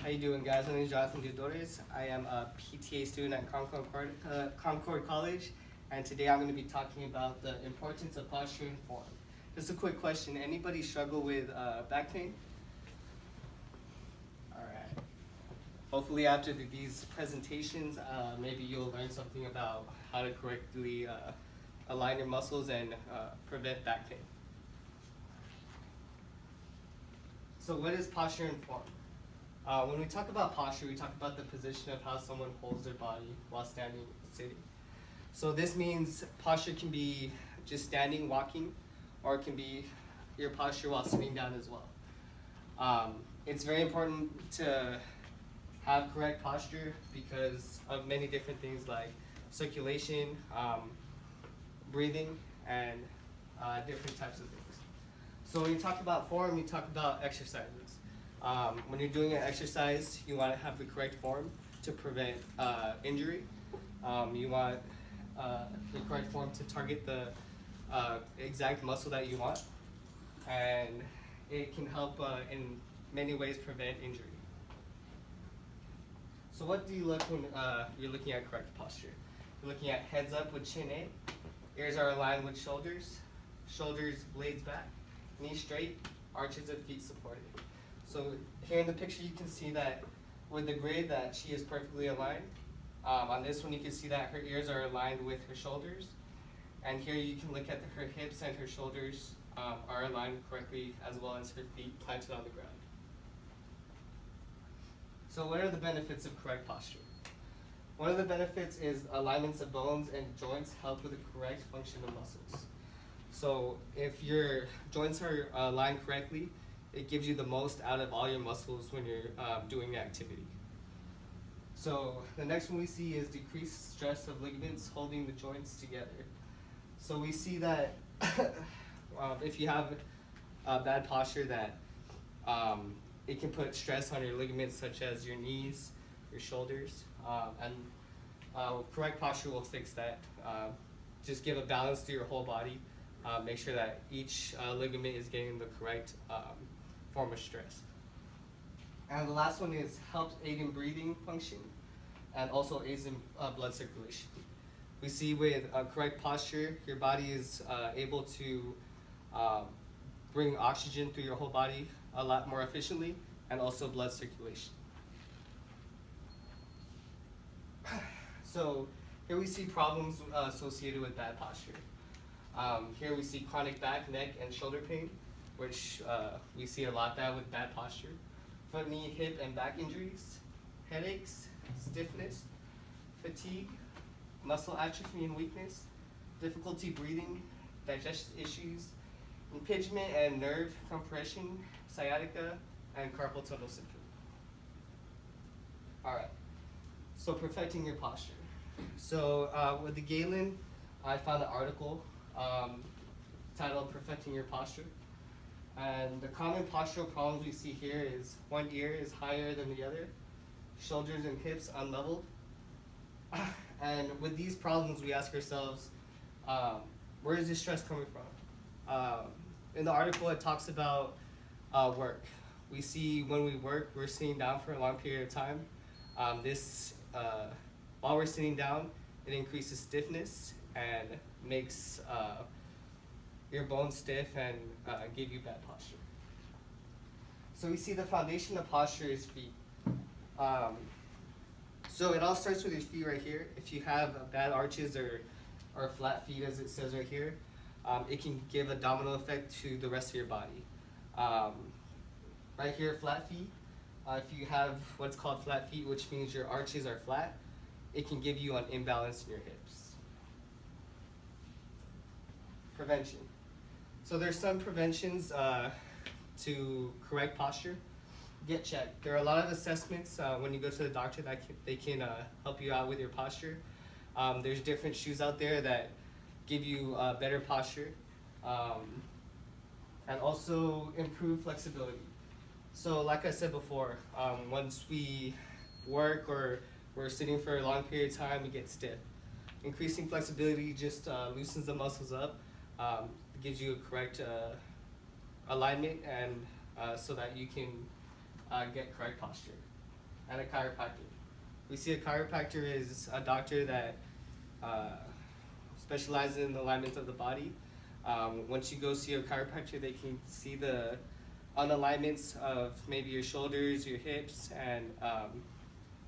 How you doing, guys? My name is Jonathan Dudores. I am a PTA student at Concord College, and today I'm going to be talking about the importance of posture and form. Just a quick question: anybody struggle with back pain? All right. Hopefully, after these presentations, maybe you'll learn something about how to correctly align your muscles and prevent back pain. So, what is posture and form? When we talk about posture, we talk about the position of how someone holds their body while standing, sitting. So this means posture can be just standing, walking, or it can be your posture while sitting down as well. It's very important to have correct posture because of many different things like circulation, breathing, and different types of things. So when you talk about form, you talk about exercises. When you're doing an exercise, you want to have the correct form to prevent injury. You want the correct form to target the exact muscle that you want, and it can help in many ways prevent injury. So what do you look when you're looking at correct posture? You're looking at heads up with chin in, ears are aligned with shoulders, shoulders blades back, knees straight, arches of feet supported. So here in the picture, you can see that with the grid that she is perfectly aligned. On this one, you can see that her ears are aligned with her shoulders. And here you can look at her hips and her shoulders are aligned correctly, as well as her feet planted on the ground. So what are the benefits of correct posture? One of the benefits is alignments of bones and joints help with the correct function of muscles. So if your joints are aligned correctly, it gives you the most out of all your muscles when you're doing the activity. So the next one we see is decreased stress of ligaments holding the joints together. So we see that if you have bad posture, that it can put stress on your ligaments such as your knees, your shoulders, and correct posture will fix that. Just give a balance to your whole body. Make sure that each ligament is getting the correct form of stress. And the last one is helps aid in breathing function and also aids in blood circulation. We see with correct posture, your body is able to bring oxygen through your whole body a lot more efficiently, and also blood circulation. So here we see problems associated with bad posture. Here we see chronic back, neck, and shoulder pain, which we see a lot that with bad posture. Foot, knee, hip, and back injuries, headaches, stiffness, fatigue, muscle atrophy and weakness, difficulty breathing, digestive issues, impingement and nerve compression, sciatica, and carpal tunnel syndrome. All right, so perfecting your posture. So with the Galen, I found an article titled Perfecting Your Posture. And the common postural problems we see here is one ear is higher than the other, shoulders and hips unleveled. And with these problems, we ask ourselves, where is this stress coming from? In the article, it talks about work. We see when we work, we're sitting down for a long period of time. While we're sitting down, it increases stiffness and makes your bones stiff and give you bad posture. So we see the foundation of posture is feet. So it all starts with your feet right here. If you have bad arches or flat feet, as it says right here, it can give a domino effect to the rest of your body. Right here, flat feet. If you have what's called flat feet, which means your arches are flat, it can give you an imbalance in your hips. Prevention. So there's some preventions to correct posture. Get checked. There are a lot of assessments when you go to the doctor that they can help you out with your posture. There's different shoes out there that give you better posture and also improve flexibility. So like I said before, once we work or we're sitting for a long period of time, we get stiff. Increasing flexibility just loosens the muscles up, gives you a correct alignment, and so that you can get correct posture. and a chiropractor. We see a chiropractor is a doctor that specializes in the alignment of the body. Once you go see a chiropractor, they can see the unalignments of maybe your shoulders, your hips, and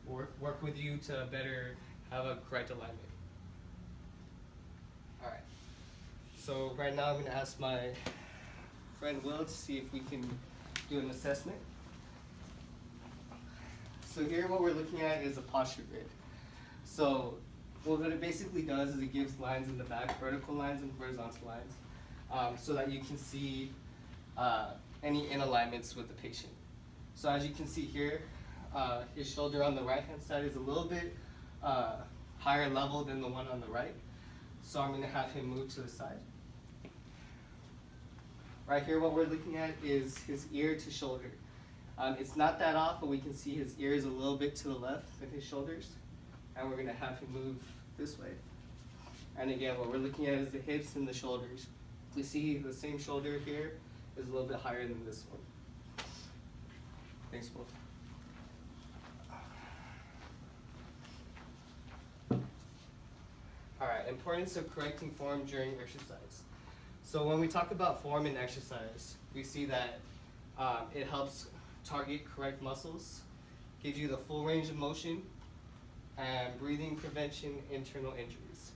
work with you to better have a correct alignment. All right. So right now I'm going to ask my friend Will to see if we can do an assessment. So here what we're looking at is a posture grid. So what it basically does is it gives lines in the back, vertical lines and horizontal lines, so that you can see any inalignments with the patient. So as you can see here, his shoulder on the right hand side is a little bit higher level than the one on the right. So I'm going to have him move to the side. Right here what we're looking at is his ear to shoulder. It's not that off, but we can see his ear is a little bit to the left than his shoulders. And we're going to have him move this way. And again, what we're looking at is the hips and the shoulders. We see the same shoulder here is a little bit higher than this one. Thanks, Will. All right, importance of correcting form during exercise. So when we talk about form in exercise, we see that it helps target correct muscles, gives you the full range of motion, and breathing prevention, internal injuries.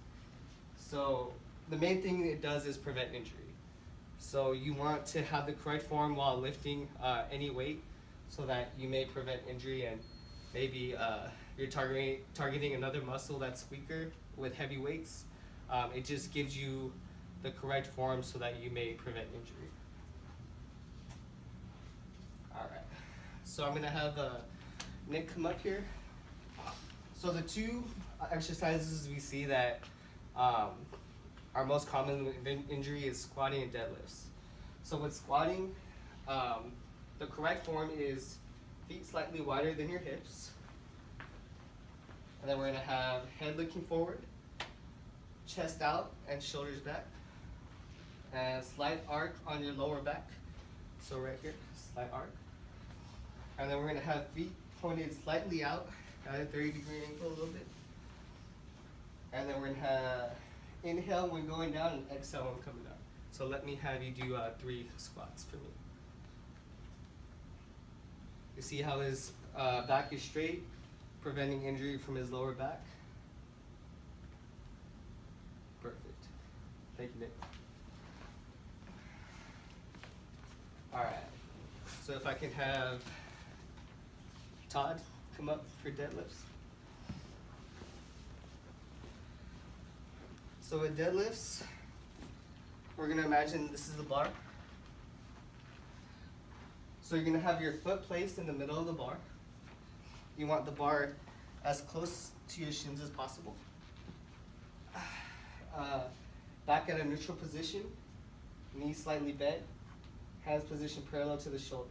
So the main thing it does is prevent injury. So you want to have the correct form while lifting any weight so that you may prevent injury, and maybe you're targeting another muscle that's weaker with heavy weights. It just gives you the correct form so that you may prevent injury. All right, so I'm gonna have Nick come up here. So the two exercises we see that are most common with injury is squatting and deadlifts. So with squatting, the correct form is feet slightly wider than your hips. And then we're gonna have head looking forward, chest out and shoulders back. And slight arc on your lower back. So right here, slight arc. And then we're gonna have feet pointed slightly out at a 30-degree angle a little bit. And then we're gonna have inhale when going down and exhale when coming up. So let me have you do 3 squats for me. You see how his back is straight, preventing injury from his lower back? Perfect. Thank you, Nick. All right, so if I can have Todd come up for deadlifts. So with deadlifts, we're gonna imagine this is the bar. So you're gonna have your foot placed in the middle of the bar. You want the bar as close to your shins as possible. Back at a neutral position, knees slightly bent, hands positioned parallel to the shoulder.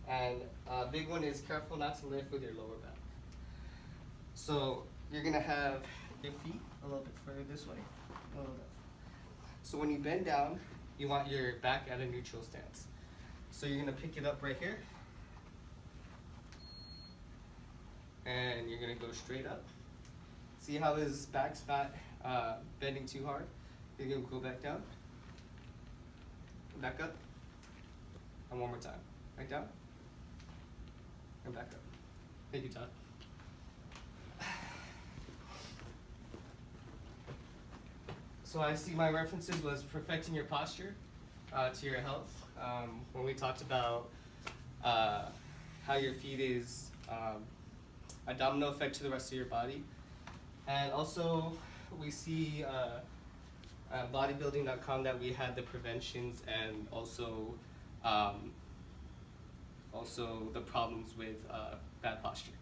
And a big one is careful not to lift with your lower back. So you're gonna have your feet a little bit further this way, a little bit. So when you bend down, you want your back at a neutral stance. So you're gonna pick it up right here. And you're gonna go straight up. See how his back's not bending too hard? You're gonna go back down, back up, and one more time. Back down, and back up. Thank you, Todd. So I see my references was perfecting your posture to your health. When we talked about how your feet is a domino effect to the rest of your body. And also we see bodybuilding.com that we had the preventions and also the problems with bad posture.